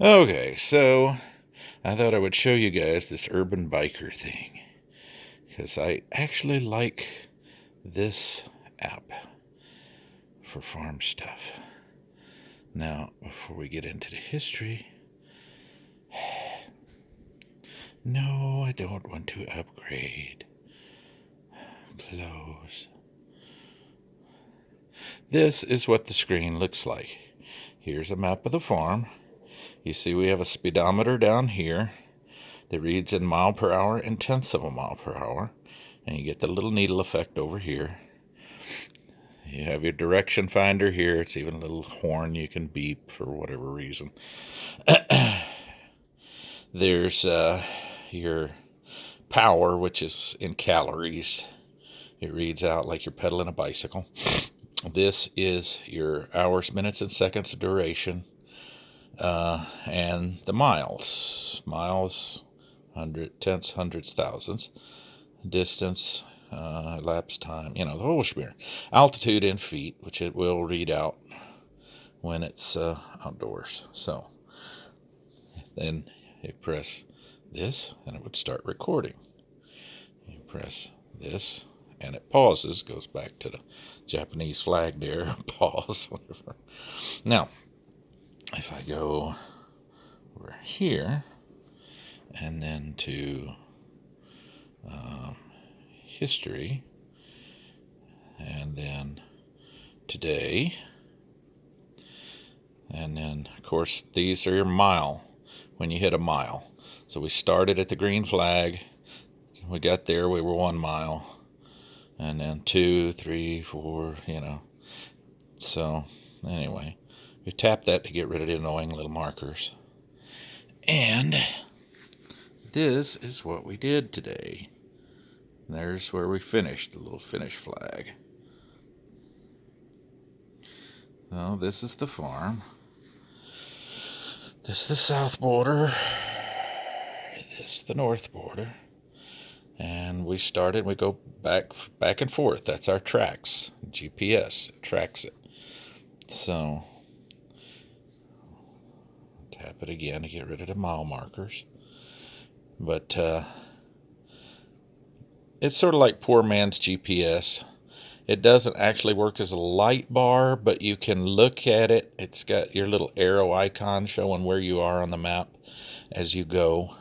Okay, so I thought I would show you guys this urban biker thing because I actually like this app for farm stuff. Now, before we get into the history, no, I don't want to upgrade. Close. This is what the screen looks like. Here's a map of the farm. You see we have a speedometer down here that reads in mile per hour and tenths of a mile per hour. And you get the little needle effect over here. You have your direction finder here. It's even a little horn you can beep for whatever reason. There's your power, which is in calories. It reads out like you're pedaling a bicycle. This is your hours, minutes, and seconds of duration. And the miles. Miles, tenths, hundreds, thousands. Distance, elapsed time, the whole schmear. Altitude in feet, which it will read out when it's outdoors. So then you press this and it would start recording. You press this and it pauses, goes back to the Japanese flag there, pause, whatever. Now, if I go over here and then to history, and then today, and then of course these are your mile when you hit a mile. So we started at the green flag, we got there, we were 1 mile, and then 2, 3, 4, so anyway, we tap that to get rid of the annoying little markers. And this is what we did today. There's where we finished, the little finish flag. So this is the farm. This is the south border. This is the north border. And we go back and forth. That's our tracks. GPS tracks it. So tap it again to get rid of the mile markers. But it's sort of like poor man's GPS. It doesn't actually work as a light bar, but you can look at it. It's got your little arrow icon showing where you are on the map as you go.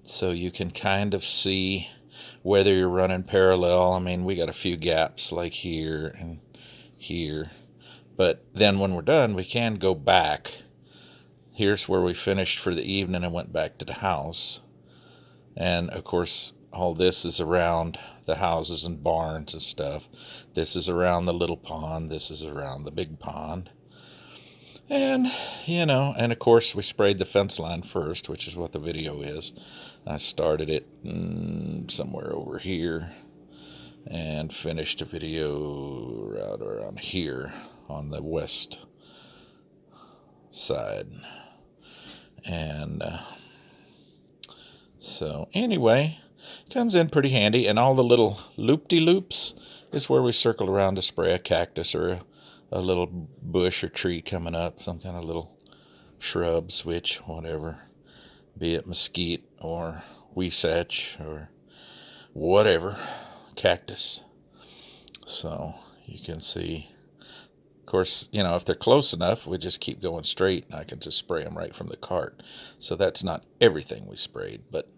So you can kind of see whether you're running parallel. I mean, we got a few gaps like here and here. But then when we're done, we can go back. Here's where we finished for the evening and went back to the house. And of course, all this is around the houses and barns and stuff. This is around the little pond. This is around the big pond. And, and of course we sprayed the fence line first, which is what the video is. I started it somewhere over here and finished the video right around here on the west side. And so anyway, comes in pretty handy, and all the little loop-de-loops is where we circle around to spray a cactus or a little bush or tree coming up, some kind of little shrub, switch, whatever, be it mesquite or huisache or whatever, cactus. So you can see, of course, if they're close enough, we just keep going straight and I can just spray them right from the cart. So that's not everything we sprayed, but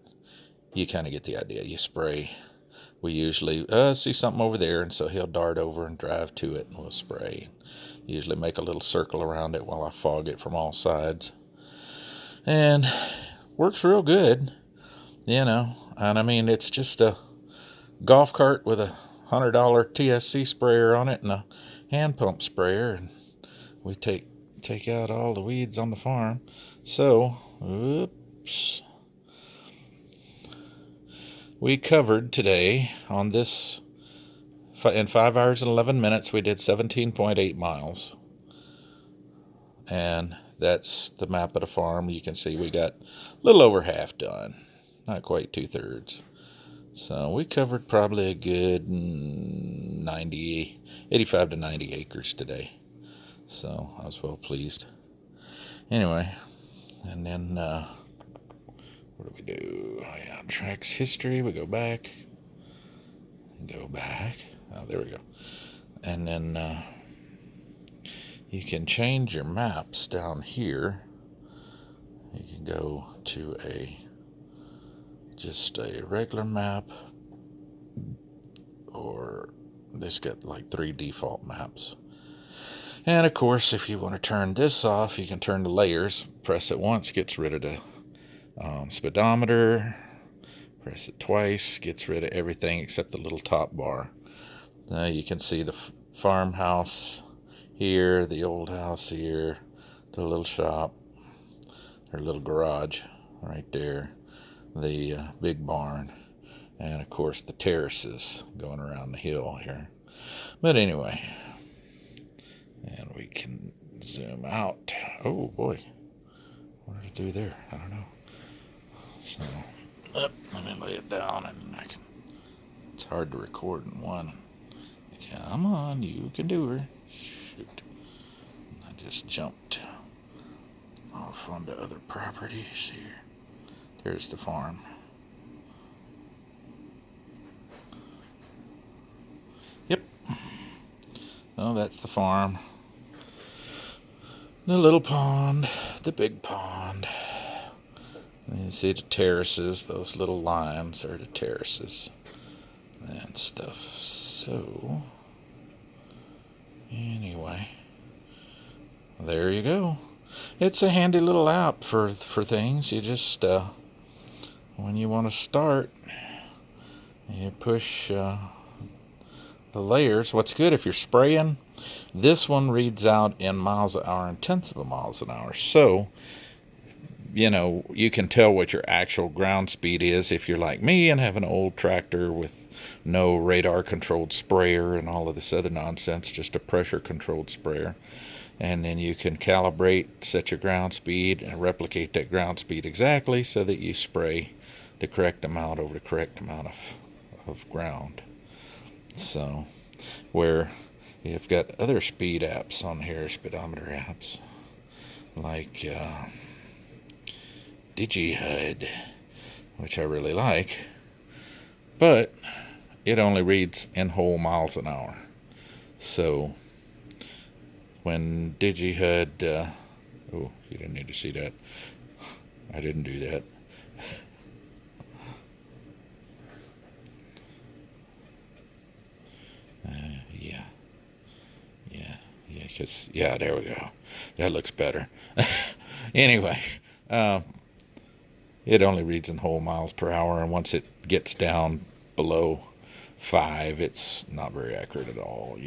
you kind of get the idea. You spray. We usually see something over there, and so he'll dart over and drive to it, and we'll spray. Usually make a little circle around it while I fog it from all sides. And works real good, And I mean, it's just a golf cart with a $100 TSC sprayer on it and a hand pump sprayer, and we take out all the weeds on the farm. So, oops. We covered today on this, in 5 hours and 11 minutes, we did 17.8 miles. And that's the map of the farm. You can see we got a little over half done, not quite 2/3. So we covered probably a good 85 to 90 acres today. So I was well pleased. Anyway, And then, what do we do? Oh, yeah, tracks history. We go back. Oh, there we go. And then you can change your maps down here. You can go to just a regular map, or this got like 3 default maps. And of course, if you want to turn this off, you can turn the layers. Press it once, gets rid of the speedometer. Press it twice, gets rid of everything except the little top bar. Now you can see the farmhouse here, the old house here, the little shop, or little garage right there, the big barn, and of course the terraces going around the hill here. But anyway, and we can zoom out. Oh boy, what did I do there? I don't know. So let me lay it down, and it's hard to record in one. Come on, you can do her. Shoot. I just jumped off onto other properties here. There's the farm. Yep. Oh, that's the farm. The little pond, the big pond. And you see the terraces, those little lines are the terraces and stuff. So, anyway, there you go. It's a handy little app for things. You just, when you want to start, you push the layers. What's good, if you're spraying, this one reads out in miles an hour and tenths of a miles an hour. So, you can tell what your actual ground speed is if you're like me and have an old tractor with no radar controlled sprayer and all of this other nonsense, just a pressure controlled sprayer. And then you can calibrate, set your ground speed, and replicate that ground speed exactly so that you spray the correct amount over the correct amount of ground. So, where you've got other speed apps on here, speedometer apps, like DigiHUD, which I really like, but it only reads in whole miles an hour. So when DigiHUD, oh, you didn't need to see that. I didn't do that. Yeah, there we go. That looks better. Anyway, it only reads in whole miles per hour, and once it gets down below 5, it's not very accurate at all.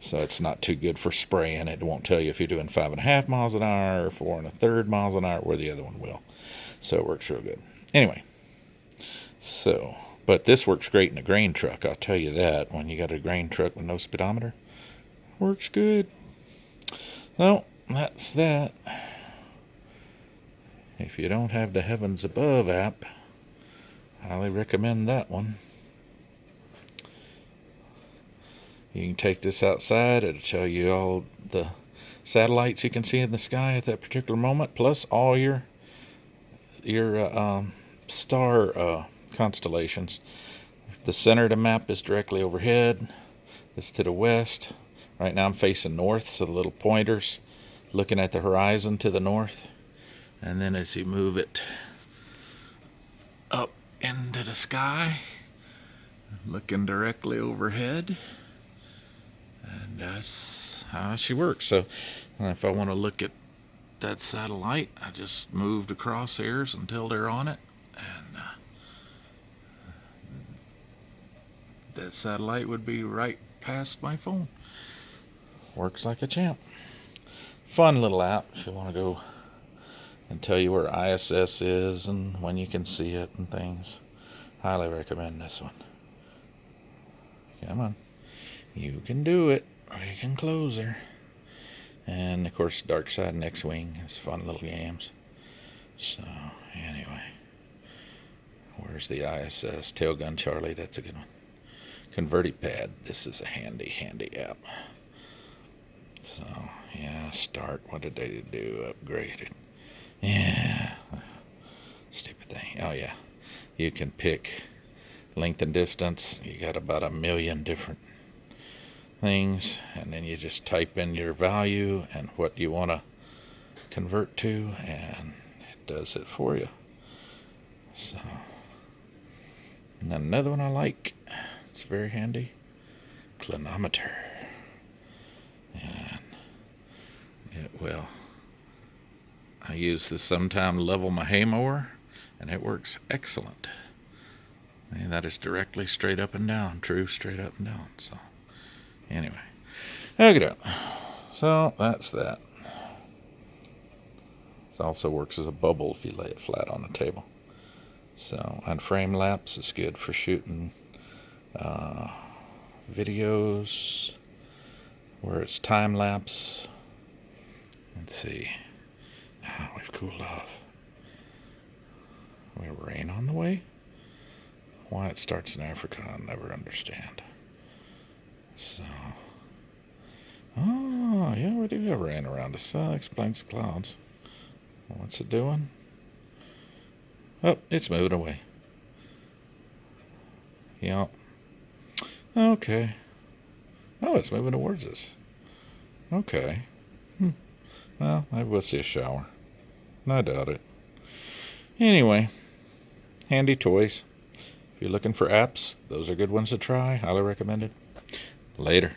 So it's not too good for spraying. It won't tell you if you're doing 5.5 miles an hour or 4 1/3 miles an hour, where the other one will. So it works real good. Anyway, but this works great in a grain truck. I'll tell you that. When you got a grain truck with no speedometer, works good. Well, that's that. If you don't have the Heavens Above app, highly recommend that one. You can take this outside. It'll tell you all the satellites you can see in the sky at that particular moment, plus all your star constellations. The center of the map is directly overhead. It's to the west. Right now I'm facing north, so the little pointer's looking at the horizon to the north. And then as you move it up into the sky, looking directly overhead, and that's how she works. So if I want to look at that satellite, I just move the crosshairs until they're on it, and that satellite would be right past my phone. Works like a champ. Fun little app if you want to go and tell you where ISS is and when you can see it and things. Highly recommend this one. Come on. You can do it. You can close her. And of course, Dark Side and X-Wing is fun little games. So, anyway. Where's the ISS? Tailgun Charlie, that's a good one. ConvertiPad, this is a handy app. So, yeah, start. What did they do? Upgraded. Yeah. Stupid thing. Oh, yeah. You can pick length and distance. You got about 1,000,000 different things. And then you just type in your value and what you want to convert to. And it does it for you. So. And then another one I like. It's very handy. Clinometer. And it will. I use this sometime to level my hay mower, and it works excellent. And that is directly straight up and down, true straight up and down. So, anyway, hook it up. So that's that. This also works as a bubble if you lay it flat on the table. So, and frame lapse is good for shooting videos where it's time lapse. Let's see. Oh, we've cooled off. We have rain on the way? Why it starts in Africa, I'll never understand. So, oh, yeah, we do have rain around us. That explains the clouds. What's it doing? Oh, it's moving away. Yeah. Okay. Oh, it's moving towards us. Okay. Well, maybe we'll see a shower. I doubt it. Anyway, handy toys. If you're looking for apps, those are good ones to try. Highly recommended. Later.